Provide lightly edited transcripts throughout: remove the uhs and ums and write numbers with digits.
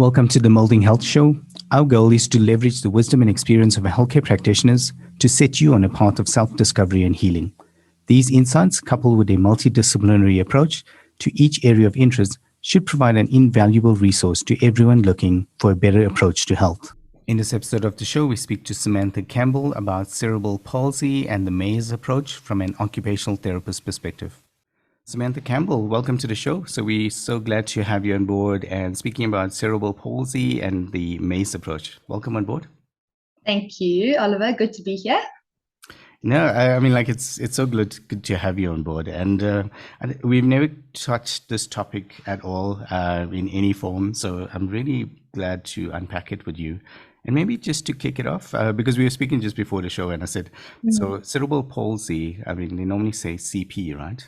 Welcome to the Moulding Health Show. Our goal is to leverage the wisdom and experience of healthcare practitioners to set you on a path of self-discovery and healing. These insights, coupled with a multidisciplinary approach to each area of interest, should provide an invaluable resource to everyone looking for a better approach to health. In this episode of the show, we speak to Samantha Campbell about cerebral palsy and the MAES approach from an occupational therapist perspective. Samantha Campbell, welcome to the show. So we're so glad to have you on board and speaking about cerebral palsy and the MAES approach. Welcome on board. Thank you, Oliver. Good to be here. No, I mean, like it's so good to have you on board. And we've never touched this topic at all in any form. So I'm really glad to unpack it with you. And maybe just to kick it off, because we were speaking just before the show and I said, so cerebral palsy, I mean, they normally say CP, right?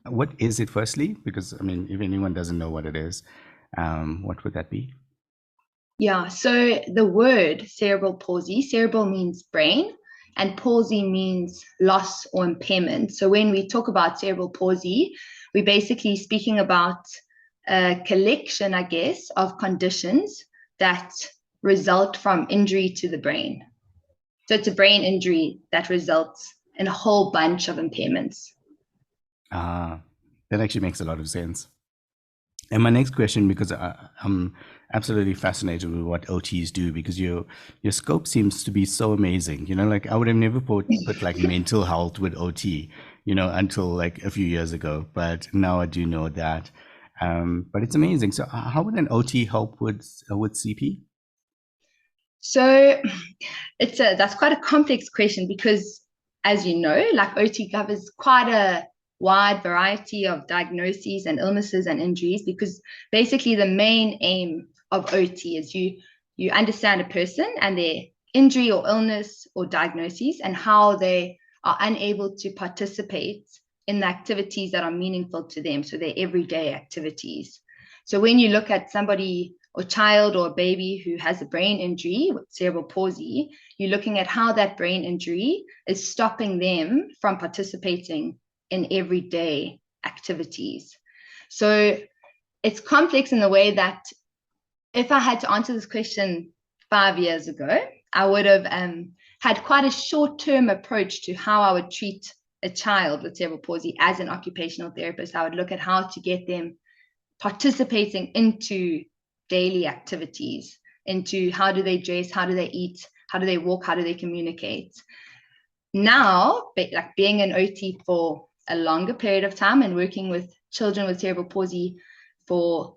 What is it firstly? Because, I mean, if anyone doesn't know what it is, what would that be? Yeah, so the word cerebral palsy, cerebral means brain and palsy means loss or impairment. So when we talk about cerebral palsy, we're basically speaking about a collection, I guess, of conditions that result from injury to the brain. So it's a brain injury that results in a whole bunch of impairments. That actually makes a lot of sense. And my next question, because I'm absolutely fascinated with what OTs do, because your scope seems to be so amazing. You know, like I would have never put like mental health with OT, you know, until like a few years ago. But now I do know that. But it's amazing. So how would an OT help with CP? So that's quite a complex question because, as you know, like OT covers quite a wide variety of diagnoses and illnesses and injuries, because basically the main aim of OT is you understand a person and their injury or illness or diagnoses and how they are unable to participate in the activities that are meaningful to them, so their everyday activities. So when you look at somebody or child or a baby who has a brain injury with cerebral palsy, you're looking at how that brain injury is stopping them from participating in everyday activities. So it's complex in the way that if I had to answer this question 5 years ago, I would have had quite a short-term approach to how I would treat a child with cerebral palsy as an occupational therapist. I would look at how to get them participating into daily activities, into how do they dress, how do they eat, how do they walk, how do they communicate. Now, like being an OT for a longer period of time and working with children with cerebral palsy for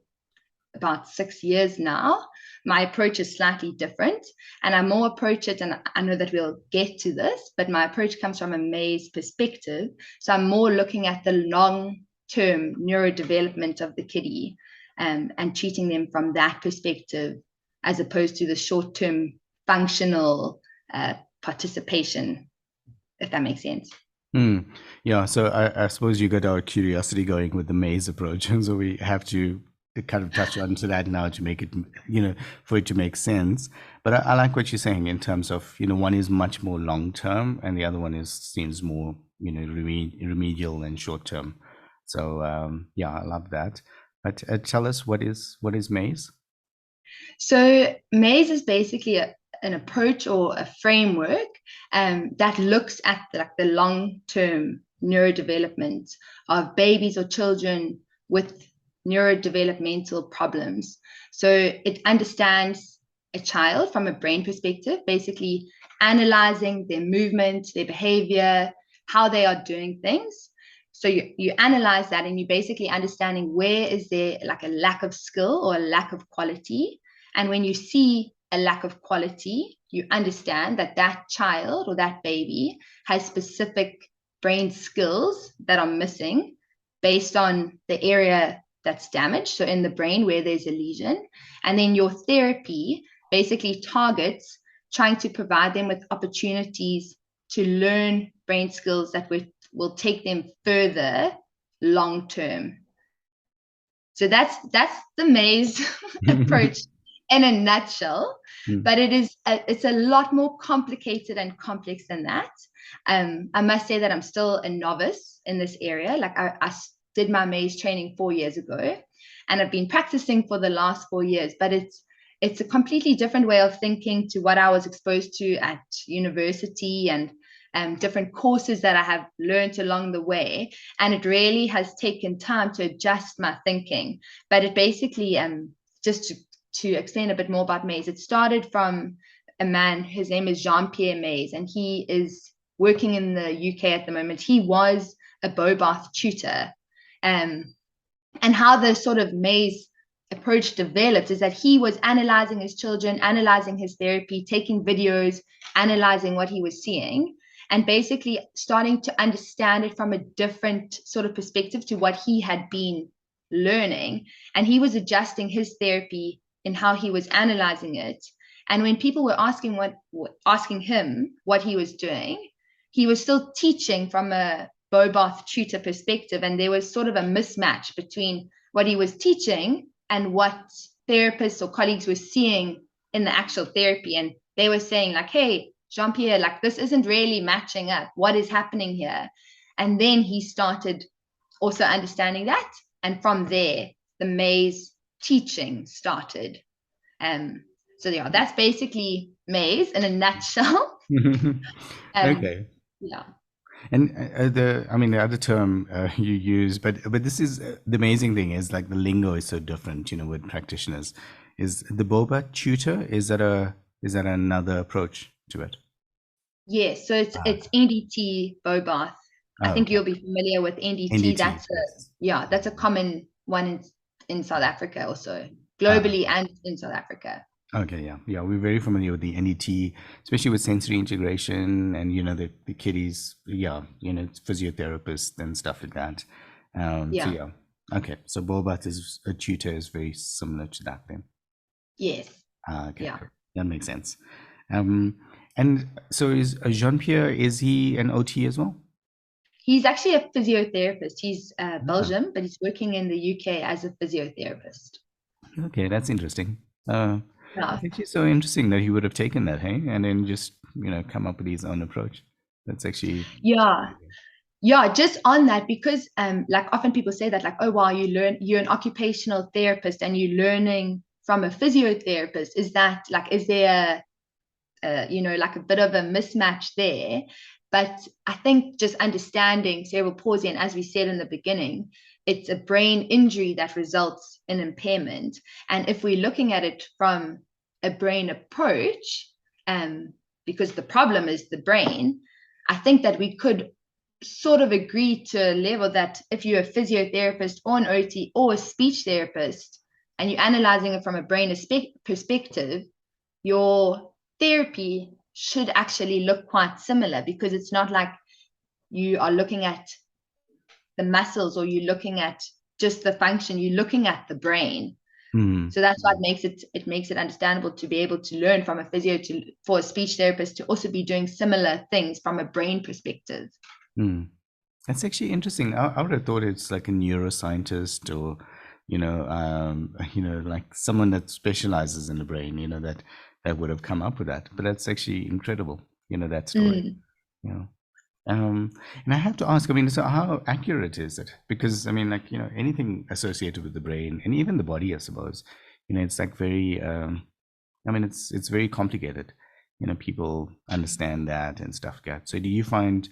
about 6 years now, my approach is slightly different, and I more approach it, and I know that we'll get to this, but my approach comes from a MAES perspective. So I'm more looking at the long-term neurodevelopment of the kiddie and treating them from that perspective, as opposed to the short-term functional participation, if that makes sense. Yeah, so I suppose you got our curiosity going with the MAES approach, and so we have to kind of touch onto that now to make it, you know, for it to make sense. But I like what you're saying in terms of, you know, one is much more long-term and the other one seems more, you know, remedial and short-term. So yeah, I love that. But tell us, what is MAES? So MAES is basically an approach or a framework that looks at the long-term neurodevelopment of babies or children with neurodevelopmental problems. So it understands a child from a brain perspective, basically analyzing their movement, their behavior, how they are doing things. So you analyze that and you're basically understanding where is there like a lack of skill or a lack of quality. And when you see a lack of quality, you understand that that child or that baby has specific brain skills that are missing based on the area that's damaged, so in the brain where there's a lesion. And then your therapy basically targets trying to provide them with opportunities to learn brain skills that will take them further long term. So that's the MAES approach in a nutshell. But it's a lot more complicated and complex than that. I must say that I'm still a novice in this area. Like I did my MAES training 4 years ago, and I've been practicing for the last 4 years, but it's a completely different way of thinking to what I was exposed to at university and different courses that I have learned along the way. And it really has taken time to adjust my thinking. But it basically, just to explain a bit more about MAES, it started from a man, his name is Jean-Pierre MAES, and he is working in the UK at the moment. He was a Bobath tutor. And how the sort of MAES approach developed is that he was analyzing his children, analyzing his therapy, taking videos, analyzing what he was seeing, and basically starting to understand it from a different sort of perspective to what he had been learning. And he was adjusting his therapy in how he was analyzing it. And when people were asking him what he was doing, he was still teaching from a Bobath tutor perspective. And there was sort of a mismatch between what he was teaching and what therapists or colleagues were seeing in the actual therapy. And they were saying like, hey, Jean-Pierre, like this isn't really matching up. What is happening here? And then he started also understanding that. And from there, the MAES teaching started. So yeah, that's basically MAES in a nutshell. Okay. Yeah. And the other term you use, but this is the amazing thing is like the lingo is so different, with practitioners. Is the Bobath tutor, is that another approach to it? Yes, so it's NDT Bobath. I think you'll be familiar with NDT. NDT, That's a common one in South Africa also, globally and in South Africa. Okay, yeah, we're very familiar with the NDT, especially with sensory integration and the kiddies, physiotherapists and stuff like that. So okay, so Bobath is a tutor is very similar to that then. Yes. Okay, cool. That makes sense. And so is Jean-Pierre, is he an OT as well? He's actually a physiotherapist. He's Belgium, but he's working in the UK as a physiotherapist. Okay, that's interesting. It's actually so interesting that he would have taken that, hey, and then just come up with his own approach. That's actually just on that, because like often people say that like, oh wow, you're an occupational therapist and you're learning from a physiotherapist. Is there like a bit of a mismatch there? But I think just understanding cerebral palsy, and as we said in the beginning, it's a brain injury that results in impairment. And if we're looking at it from a brain approach, because the problem is the brain, I think that we could sort of agree to a level that if you're a physiotherapist or an OT or a speech therapist, and you're analyzing it from a brain perspective, your therapy should actually look quite similar, because it's not like you are looking at the muscles or you're looking at just the function, you're looking at the brain. So that's why it makes it understandable to be able to learn from a physio for a speech therapist to also be doing similar things from a brain perspective. That's actually interesting. I would have thought it's like a neuroscientist or like someone that specializes in the brain, that would have come up with that. But that's actually incredible, that story. And I have to ask, so how accurate is it? Because anything associated with the brain and even the body, I suppose, it's like very it's very complicated. People understand that and stuff like that. So do you find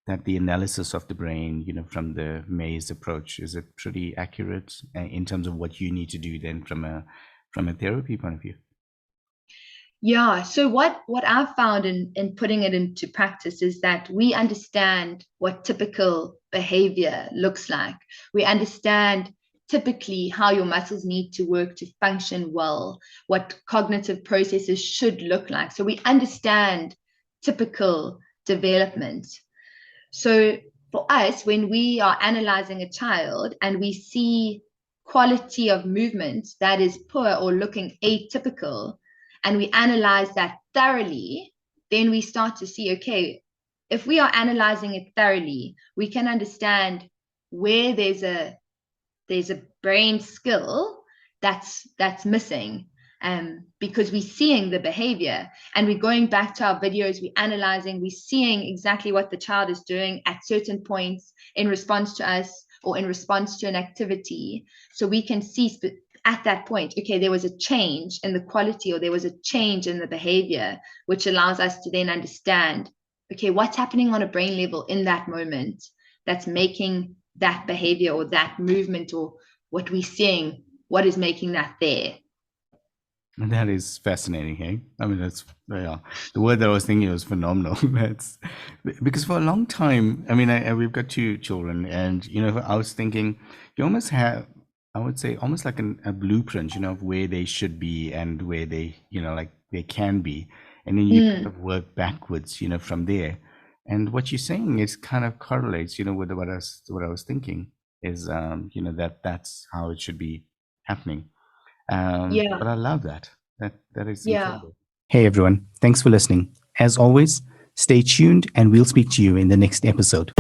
that the analysis of the brain, from the MAES approach, is it pretty accurate in terms of what you need to do then from a therapy point of view? Yeah, so what I've found in putting it into practice is that we understand what typical behavior looks like. We understand typically how your muscles need to work to function well, what cognitive processes should look like. So we understand typical development. So for us, when we are analyzing a child and we see quality of movement that is poor or looking atypical, and we analyze that thoroughly, then we start to see, okay, if we are analyzing it thoroughly, we can understand where there's a brain skill that's missing, because we're seeing the behavior and we're going back to our videos, we're analyzing, we're seeing exactly what the child is doing at certain points in response to us. or in response to an activity. So we can see at that point, okay, there was a change in the quality, or there was a change in the behavior, which allows us to then understand, okay, what's happening on a brain level in that moment that's making that behavior or that movement or what we're seeing, what is making that there. That is fascinating, hey? I mean, that's, yeah, the word that I was thinking was phenomenal. That's because for a long time, I mean, we've got two children, and, you know, I was thinking you almost have, I would say, almost like a blueprint, you know, of where they should be and where they, you know, like they can be. And then you kind of work backwards, you know, from there. And what you're saying is kind of correlates, you know, with what I was thinking is, you know, that's how it should be happening. But I love that. That is incredible. Hey everyone, thanks for listening. As always, stay tuned and we'll speak to you in the next episode.